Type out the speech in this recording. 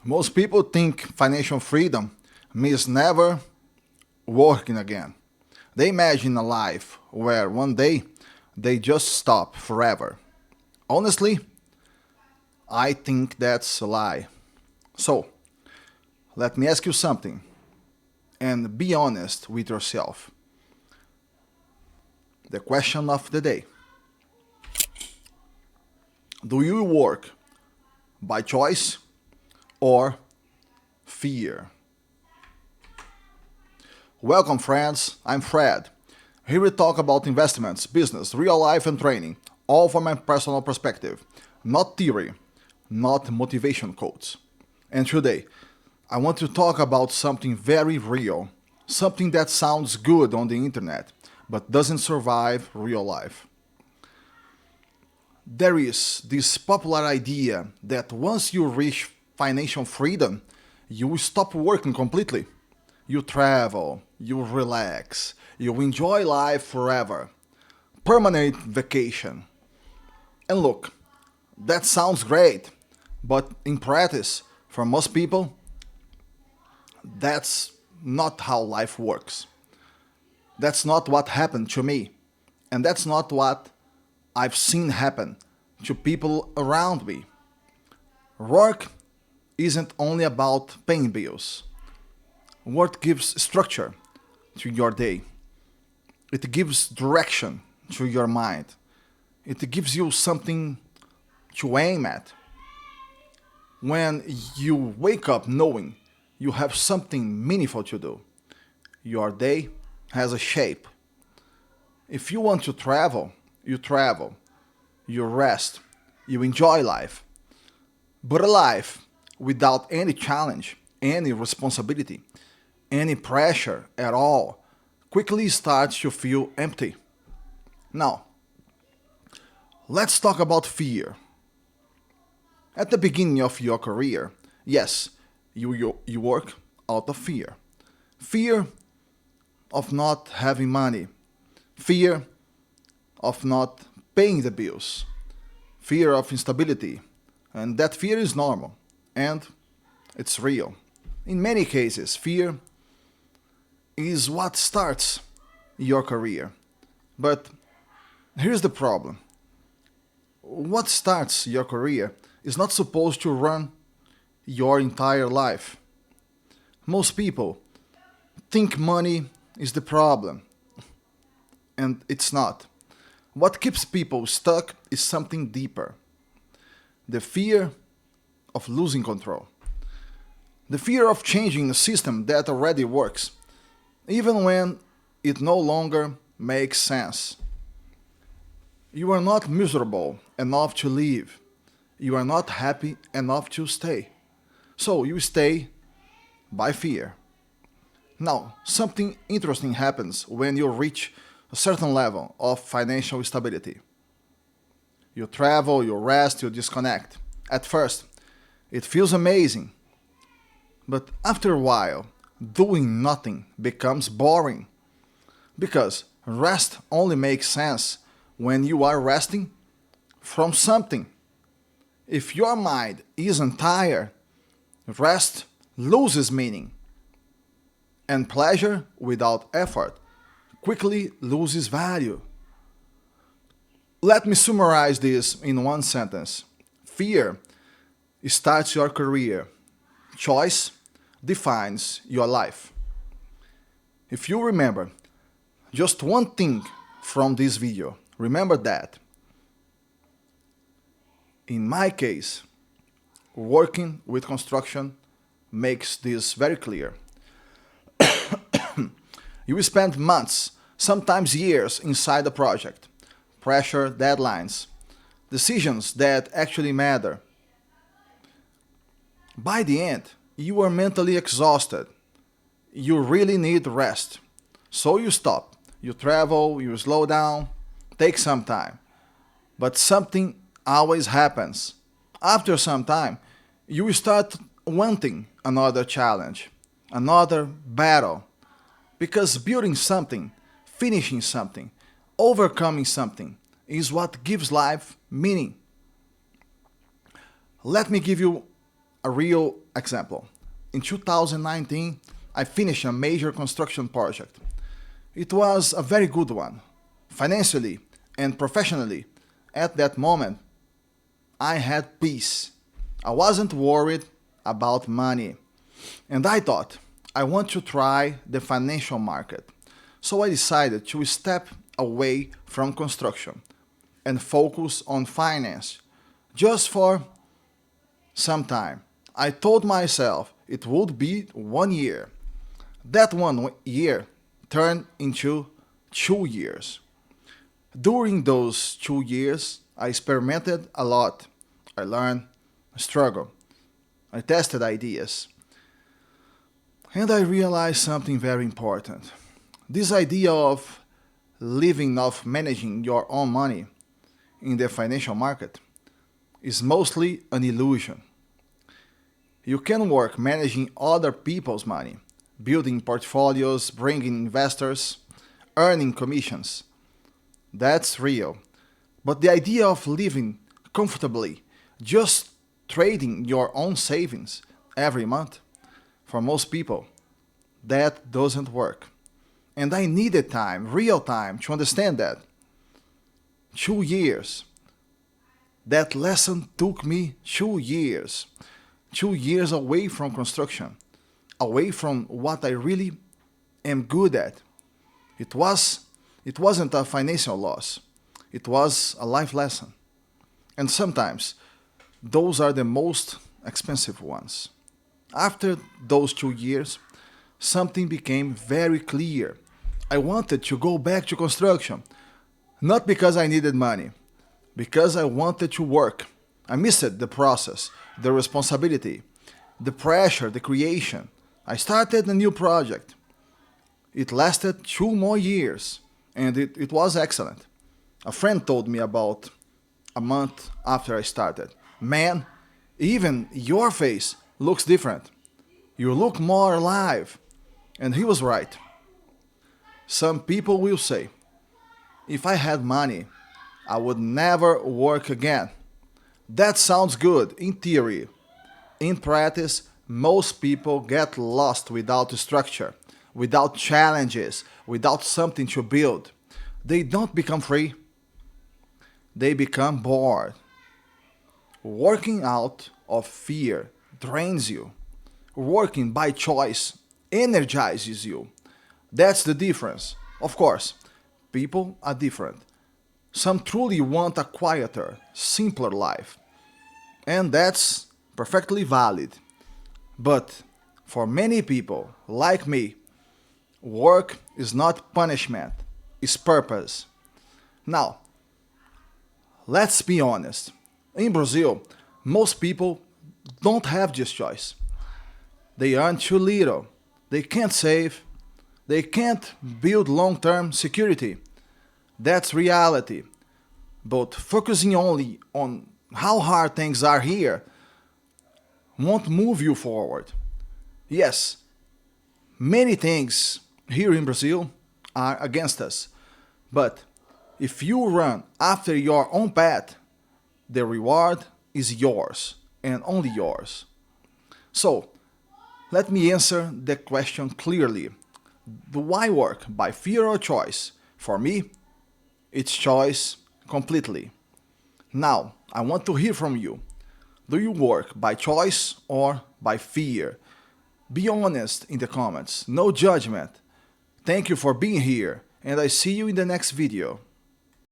Most people think financial freedom means never working again. They imagine a life where one day they just stop forever. Honestly, I think that's a lie. So, let me ask you something and be honest with yourself. The question of the day: do you work by choice or fear? Welcome, friends. I'm Fred. Here we talk about investments, business, real life, and training, all from my personal perspective, not theory, not motivation quotes. And today, I want to talk about something very real, something that sounds good on the internet, but doesn't survive real life. There is this popular idea that once you reach financial freedom, you stop working completely. You travel, you relax, you enjoy life forever. Permanent vacation. And look, that sounds great, but in practice, for most people, that's not how life works. That's not what happened to me. And that's not what I've seen happen to people around me. Work isn't only about paying bills. Work gives structure to your day. It gives direction to your mind. It gives you something to aim at. When you wake up knowing you have something meaningful to do, your day has a shape. If you want to travel, you travel. You rest. You enjoy life. But a life without any challenge, any responsibility, any pressure at all quickly starts to feel empty. Now, let's talk about fear. At the beginning of your career, yes, you work out of fear. Fear of not having money, fear of not paying the bills, fear of instability. And that fear is normal and it's real. In many cases, fear is what starts your career. But here's the problem: what starts your career is not supposed to run your entire life. Most people think money is the problem, and it's not. What keeps people stuck is something deeper: the fear of losing control, the fear of changing a system that already works, even when it no longer makes sense. You are not miserable enough to leave. You are not happy enough to stay. So you stay by fear. Now, something interesting happens when you reach a certain level of financial stability. You travel, you rest, you disconnect. At first, it feels amazing, but after a while, doing nothing becomes boring. Because rest only makes sense when you are resting from something. If your mind isn't tired, rest loses meaning, and pleasure without effort quickly loses value. Let me summarize this in one sentence: fear starts your career, choice defines your life. If you remember just one thing from this video, remember that. In my case, working with construction makes this very clear. You spend months, sometimes years inside a project. Pressure, deadlines, decisions that actually matter. By the end, you are mentally exhausted. You really need rest. So you stop. You travel, you slow down, take some time. But something always happens. After some time, you start wanting another challenge, another battle. Because building something, finishing something, overcoming something is what gives life meaning. Let me give you a real example. In 2019, I finished a major construction project. It was a very good one. Financially and professionally, at that moment, I had peace. I wasn't worried about money. And I thought, I want to try the financial market. So I decided to step away from construction and focus on finance just for some time. I told myself it would be 1 year. That 1 year turned into 2 years. During those 2 years, I experimented a lot. I learned, I struggled, I tested ideas, and I realized something very important. This idea of living off managing your own money in the financial market is mostly an illusion. You can work managing other people's money, building portfolios, bringing investors, earning commissions. That's real. But the idea of living comfortably, just trading your own savings every month, for most people, that doesn't work. And I needed time, real time, to understand that. 2 years. That lesson took me 2 years. 2 years away from construction, away from what I really am good at. It was it wasn't a financial loss. It was a life lesson. And sometimes those are the most expensive ones. After those 2 years, something became very clear. I wanted to go back to construction, not because I needed money, because I wanted to work. I missed the process, the responsibility, the pressure, the creation. I started a new project. It lasted 2 more years, and it was excellent. A friend told me about a month after I started. Man, even your face looks different. You look more alive. And he was right. Some people will say, if I had money, I would never work again. That sounds good in theory. In practice, most people get lost without structure, without challenges, without something to build. They don't become free, they become bored. Working out of fear drains you. Working by choice energizes you. That's the difference. Of course, people are different. Some truly want a quieter, simpler life. And that's perfectly valid. But for many people, like me, work is not punishment, it's purpose. Now, let's be honest. In Brazil, most people don't have this choice. They earn too little. They can't save. They can't build long term security. That's reality. But focusing only on how hard things are here won't move you forward. Yes, many things here in Brazil are against us. But if you run after your own path, the reward is yours and only yours. So, let me answer the question clearly. Do I work by fear or choice? For me, it's choice completely. Now, I want to hear from you. Do you work by choice or by fear? Be honest in the comments, no judgment. Thank you for being here, and I see you in the next video.